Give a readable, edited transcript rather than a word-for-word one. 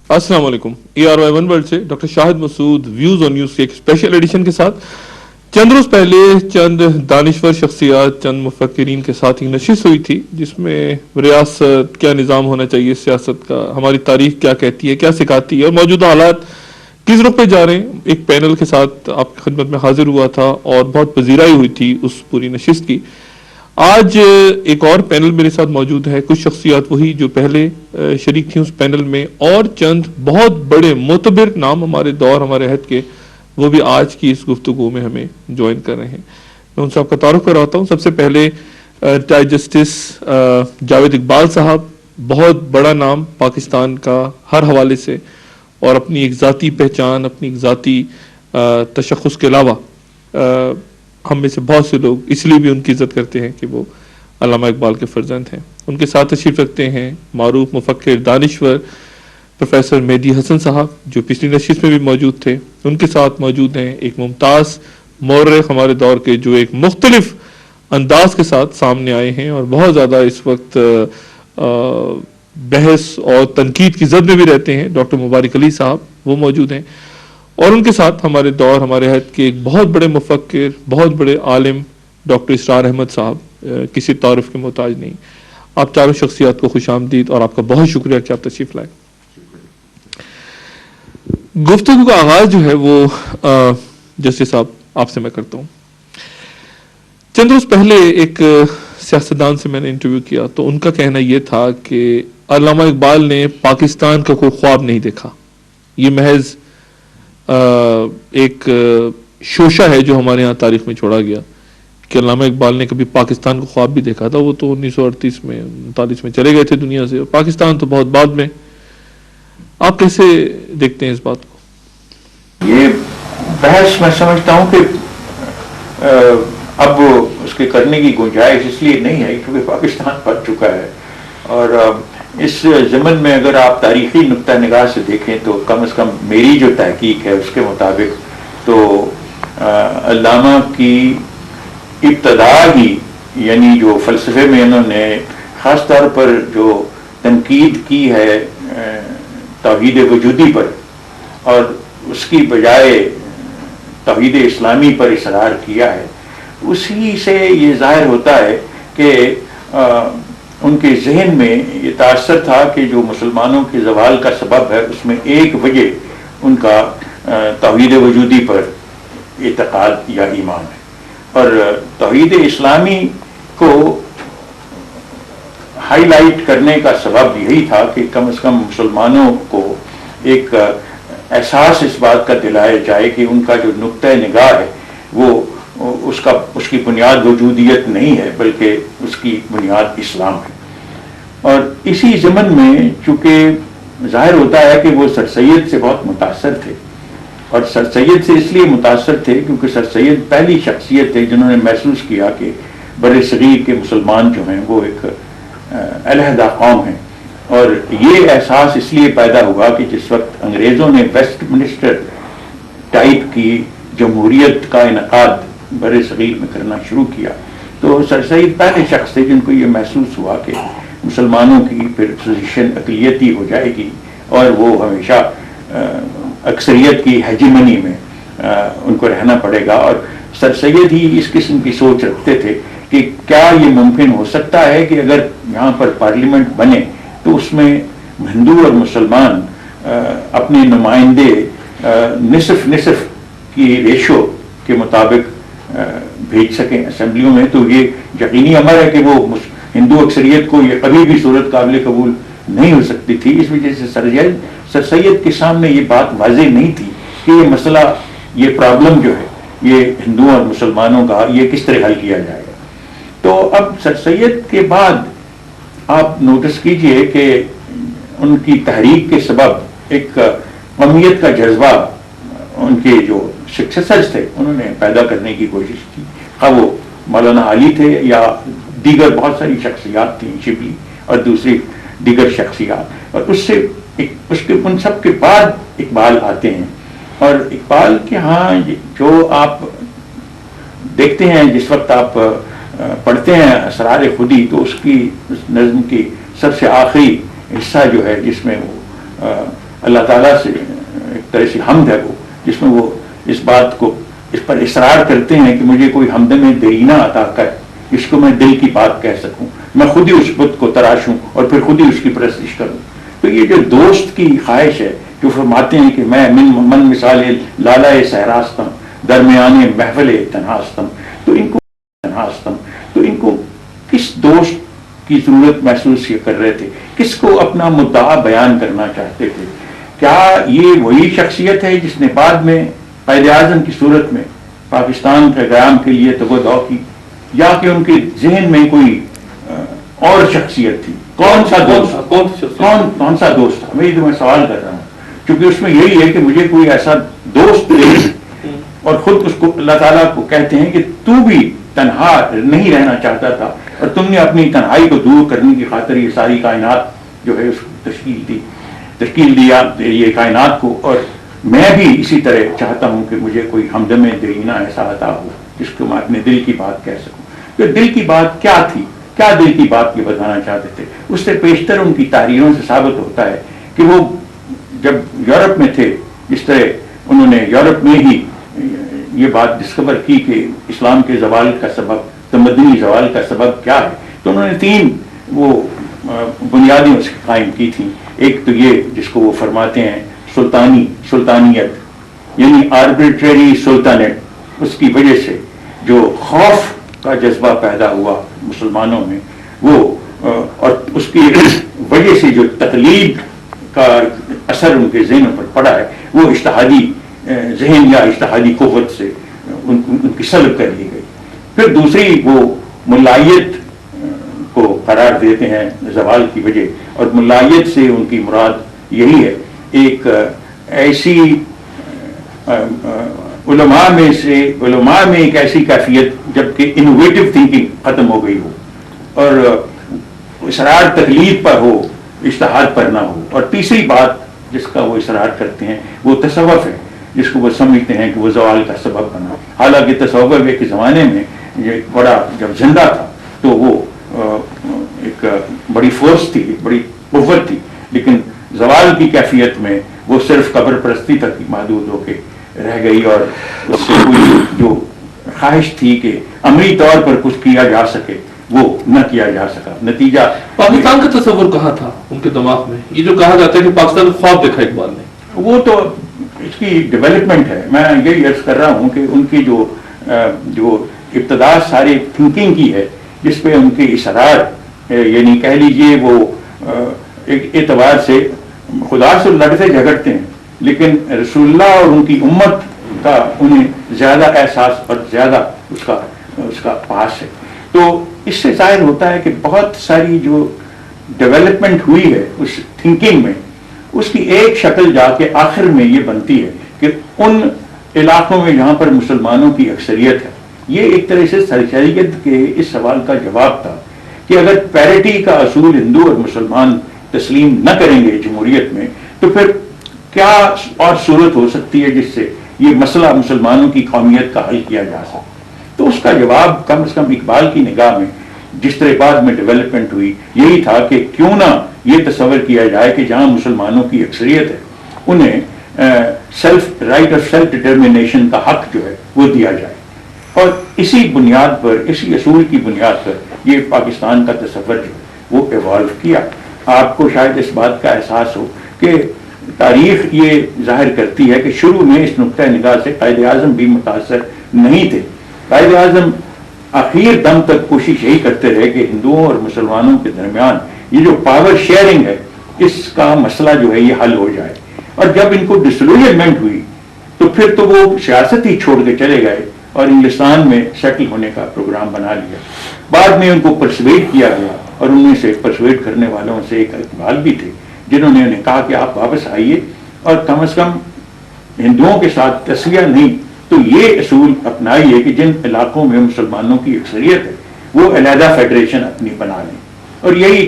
السلام علیکم. ARY1 world سے doctor Shahid Masood views on news کے ایک اسپیشل ایڈیشن کے ساتھ چند روز پہلے چند دانشور شخصیات، چند مفکرین کے ساتھ ایک نشست ہوئی تھی جس میں ریاست کیا نظام ہونا چاہیے، سیاست کا، ہماری تاریخ کیا کہتی ہے، کیا سکھاتی ہے اور موجودہ حالات کس رخ پہ جا رہے ہیں. ایک پینل کے ساتھ آپ کی خدمت میں حاضر ہوا تھا اور بہت پذیرائی ہوئی تھی اس پوری نشست کی. آج ایک اور پینل میرے ساتھ موجود ہے، کچھ شخصیات وہی جو پہلے شریک تھیں اس پینل میں، اور چند بہت بڑے معتبر نام ہمارے دور، ہمارے عہد کے، وہ بھی آج کی اس گفتگو میں ہمیں جوائن کر رہے ہیں. میں ان سے آپ کا تعارف کراتا ہوں. سب سے پہلے ریٹائرڈ جسٹس جاوید اقبال صاحب، بہت بڑا نام پاکستان کا ہر حوالے سے، اور اپنی ایک ذاتی پہچان، اپنی ایک ذاتی تشخص کے علاوہ ہم میں سے بہت سے لوگ اس لیے بھی ان کی عزت کرتے ہیں کہ وہ علامہ اقبال کے فرزند ہیں. ان کے ساتھ تشریف رکھتے ہیں معروف مفکر، دانشور پروفیسر مہدی حسن صاحب، جو پچھلی نشست میں بھی موجود تھے. ان کے ساتھ موجود ہیں ایک ممتاز مورخ ہمارے دور کے، جو ایک مختلف انداز کے ساتھ سامنے آئے ہیں اور بہت زیادہ اس وقت بحث اور تنقید کی زد میں بھی رہتے ہیں، ڈاکٹر مبارک علی صاحب، وہ موجود ہیں. اور ان کے ساتھ ہمارے دور، ہمارے عہد کے ایک بہت بڑے مفکر، بہت بڑے عالم ڈاکٹر اسرار احمد صاحب، کسی تعارف کے محتاج نہیں. آپ چاروں شخصیات کو خوش آمدید اور آپ کا بہت شکریہ کہ آپ تشریف لائے. گفتگو کا آغاز جو ہے وہ جسٹس صاحب آپ سے میں کرتا ہوں. چند روز پہلے ایک سیاستدان سے میں نے انٹرویو کیا تو ان کا کہنا یہ تھا کہ علامہ اقبال نے پاکستان کا کوئی خواب نہیں دیکھا، یہ محض ایک شوشہ ہے جو ہمارے ہاں تاریخ میں چھوڑا گیا کہ علامہ اقبال نے کبھی پاکستان کو خواب بھی دیکھا تھا. وہ تو 1938 میں 39 میں چلے گئے تھے دنیا سے، پاکستان تو بہت بعد میں. آپ کیسے دیکھتے ہیں اس بات کو؟ یہ بحث میں سمجھتا ہوں کہ اب اس کے کرنے کی گنجائش اس لیے نہیں ہے کیونکہ پاکستان بن چکا ہے. اور اس ضمن میں اگر آپ تاریخی نقطہ نگاہ سے دیکھیں تو کم از کم میری جو تحقیق ہے اس کے مطابق تو علامہ کی ابتدا ہی، یعنی جو فلسفے میں انہوں نے خاص طور پر جو تنقید کی ہے توحید وجودی پر، اور اس کی بجائے توحید اسلامی پر اصرار کیا ہے، اسی سے یہ ظاہر ہوتا ہے کہ ان کے ذہن میں یہ تاثر تھا کہ جو مسلمانوں کے زوال کا سبب ہے اس میں ایک وجہ ان کا توحید وجودی پر اعتقاد یا ایمان ہے. اور توحید اسلامی کو ہائی لائٹ کرنے کا سبب یہی تھا کہ کم از کم مسلمانوں کو ایک احساس اس بات کا دلایا جائے کہ ان کا جو نقطۂ نگاہ ہے وہ اس کی بنیاد وجودیت نہیں ہے بلکہ اس کی بنیاد اسلام ہے. اور اسی ضمن میں چونکہ ظاہر ہوتا ہے کہ وہ سر سید سے بہت متاثر تھے، اور سر سید سے اس لیے متاثر تھے کیونکہ سر سید پہلی شخصیت تھے جنہوں نے محسوس کیا کہ بر صغیر کے مسلمان جو ہیں وہ ایک علیحدہ قوم ہیں. اور یہ احساس اس لیے پیدا ہوا کہ جس وقت انگریزوں نے ویسٹ منسٹر ٹائپ کی جمہوریت کا انعقاد بر صغیر میں کرنا شروع کیا تو سر سید پہلے شخص تھے جن کو یہ محسوس ہوا کہ مسلمانوں کی پھر پوزیشن اقلیتی ہو جائے گی اور وہ ہمیشہ اکثریت کی ہیجمنی میں ان کو رہنا پڑے گا. اور سر سید ہی اس قسم کی سوچ رکھتے تھے کہ کیا یہ ممکن ہو سکتا ہے کہ اگر یہاں پر پارلیمنٹ بنے تو اس میں ہندو اور مسلمان اپنے نمائندے نصف نصف کی ریشو کے مطابق بھیج سکیں اسمبلیوں میں. تو یہ یقینی امر ہے کہ وہ ہندو اکثریت کو یہ کبھی بھی صورت قابل قبول نہیں ہو سکتی تھی. اس وجہ سے سر سید کے سامنے یہ بات واضح نہیں تھی کہ یہ مسئلہ، یہ پرابلم جو ہے یہ ہندوؤں اور مسلمانوں کا، یہ کس طرح حل کیا جائے گا. تو اب سر سید کے بعد آپ نوٹس کیجئے کہ ان کی تحریک کے سبب ایک قومیت کا جذبہ ان کے جو سکسیسرز تھے انہوں نے پیدا کرنے کی کوشش کی. اب وہ مولانا علی تھے یا دیگر بہت ساری شخصیات تھیں، شبلی اور دوسری دیگر شخصیات، اور ان سب کے بعد اقبال آتے ہیں. اور اقبال کے ہاں جو آپ دیکھتے ہیں جس وقت آپ پڑھتے ہیں اسرار خودی تو اس نظم کی سب سے آخری حصہ جو ہے جس میں وہ اللہ تعالیٰ سے ایک طرح سے حمد ہے وہ، جس میں وہ اس بات کو اس پر اصرار کرتے ہیں کہ مجھے کوئی حمدم دینہ عطا کر جس کو میں دل کی بات کہہ سکوں، میں خود ہی اس بت کو تراشوں اور پھر خود ہی اس کی پرستش کروں۔ تو یہ جو دوست کی خواہش ہے جو فرماتے ہیں کہ میں من مثال لالہ صحراستم درمیان محفل تنہاستم، تو ان کو کس دوست کی ضرورت محسوس یہ کر رہے تھے، کس کو اپنا مدعا بیان کرنا چاہتے تھے؟ کیا یہ وہی شخصیت ہے جس نے بعد میں قائد اعظم کی صورت میں پاکستان کے قیام کے لیے تبدع کی، یا کہ ان کے ذہن میں کوئی اور شخصیت تھی؟ کون سا دوست تھا؟ میں سوال کر رہا ہوں، کیونکہ اس میں یہی ہے کہ مجھے کوئی ایسا دوست اور خود اس کو اللہ تعالیٰ کو کہتے ہیں کہ تو بھی تنہا نہیں رہنا چاہتا تھا اور تم نے اپنی تنہائی کو دور کرنے کی خاطر یہ ساری کائنات جو ہے اس کو تشکیل دیا یہ کائنات کو، اور میں بھی اسی طرح چاہتا ہوں کہ مجھے کوئی ہمدم دینہ ایسا عطا ہو جس کو میں اپنے دل کی بات کہہ سکوں۔ تو دل کی بات کیا تھی، کیا دل کی بات یہ بتانا چاہتے تھے؟ اس سے بیشتر ان کی تحریروں سے ثابت ہوتا ہے کہ وہ جب یورپ میں تھے، جس طرح انہوں نے یورپ میں ہی یہ بات ڈسکور کی کہ اسلام کے زوال کا سبب، تمدنی زوال کا سبب کیا ہے، تو انہوں نے 3 وہ بنیادیں اس کی قائم کی تھیں۔ ایک تو یہ جس کو وہ فرماتے ہیں سلطانیت، یعنی آربیٹری سلطنٹ، اس کی وجہ سے جو خوف کا جذبہ پیدا ہوا مسلمانوں میں، وہ اور اس کی وجہ سے جو تقلید کا اثر ان کے ذہنوں پر پڑا ہے، وہ اجتہادی ذہن یا اجتہادی قوت سے ان کی سلب کر لی گئی۔ پھر دوسری وہ ملائیت کو قرار دیتے ہیں زوال کی وجہ، اور ملائیت سے ان کی مراد یہی ہے ایک ایسی علماء میں ایک ایسی کیفیت جبکہ انوویٹو تھنکنگ ختم ہو گئی ہو اور اصرار تقلید پر ہو، اجتہاد پر نہ ہو۔ اور تیسری بات جس کا وہ اصرار کرتے ہیں وہ تصوف ہے، جس کو وہ سمجھتے ہیں کہ وہ زوال کا سبب بنا۔ حالانکہ تصوف ایک زمانے میں یہ بڑا جب زندہ تھا تو وہ ایک بڑی فورس تھی، ایک بڑی قوت تھی، لیکن زوال کی کیفیت میں وہ صرف قبر پرستی تک ہی محدود ہو کے رہ گئی، اور اس سے کوئی جو خواہش تھی کہ عملی طور پر کچھ کیا جا سکے وہ نہ کیا جا سکا۔ نتیجہ پاکستان کا تصور کہاں تھا ان کے دماغ میں؟ یہ جو کہا جاتا ہے کہ پاکستان خواب دیکھا اقبال نے، وہ تو اس کی ڈیولپمنٹ ہے۔ میں یہی عرض کر رہا ہوں کہ ان کی جو ابتدا ساری تھنکنگ کی ہے، جس پہ ان کی اصرار، یعنی کہہ لیجئے وہ ایک اعتبار سے خدا سے لڑتے جھگڑتے ہیں، لیکن رسول اللہ اور ان کی امت کا انہیں زیادہ احساس اور زیادہ اس کا پاس ہے۔ تو اس سے ظاہر ہوتا ہے کہ بہت ساری جو ڈیولپمنٹ ہوئی ہے اس تھنکنگ میں، اس کی ایک شکل جا کے آخر میں یہ بنتی ہے کہ ان علاقوں میں جہاں پر مسلمانوں کی اکثریت ہے، یہ ایک طرح سے سرشریت کے اس سوال کا جواب تھا کہ اگر پیرٹی کا اصول ہندو اور مسلمان تسلیم نہ کریں گے جمہوریت میں، تو پھر کیا اور صورت ہو سکتی ہے جس سے یہ مسئلہ مسلمانوں کی قومیت کا حل کیا جا سکے؟ تو اس کا جواب کم از کم اقبال کی نگاہ میں جس طرح بعد میں ڈیولپمنٹ ہوئی یہی تھا کہ کیوں نہ یہ تصور کیا جائے کہ جہاں مسلمانوں کی اکثریت ہے انہیں رائٹ آف سیلف ڈٹرمنیشن کا حق جو ہے وہ دیا جائے، اور اسی بنیاد پر، اسی اصول کی بنیاد پر یہ پاکستان کا تصور جو ہے وہ ایوالو کیا۔ آپ کو شاید اس بات کا احساس ہو کہ تاریخ یہ ظاہر کرتی ہے کہ شروع میں اس نقطۂ نگاہ سے قائد اعظم بھی متاثر نہیں تھے۔ قائد اعظم آخر دم تک کوشش یہی کرتے رہے کہ ہندوؤں اور مسلمانوں کے درمیان یہ جو پاور شیئرنگ ہے اس کا مسئلہ جو ہے یہ حل ہو جائے، اور جب ان کو ڈسلوجمنٹ ہوئی تو پھر تو وہ سیاست ہی چھوڑ کے چلے گئے اور انگلستان میں سیٹل ہونے کا پروگرام بنا لیا۔ بعد میں ان کو پرسویٹ کیا گیا، اور ان میں سے پرسویٹ کرنے والوں سے ایک اقبال بھی تھے جنہوں نے انہیں کہا کہ آپ واپس آئیے اور کم از کم ہندوؤں کے ساتھ تسلیہ نہیں تو یہ اصول اپنائیے کہ جن علاقوں میں مسلمانوں کی اکثریت ہے وہ علیحدہ فیڈریشن اپنی بنا لیں، اور یہی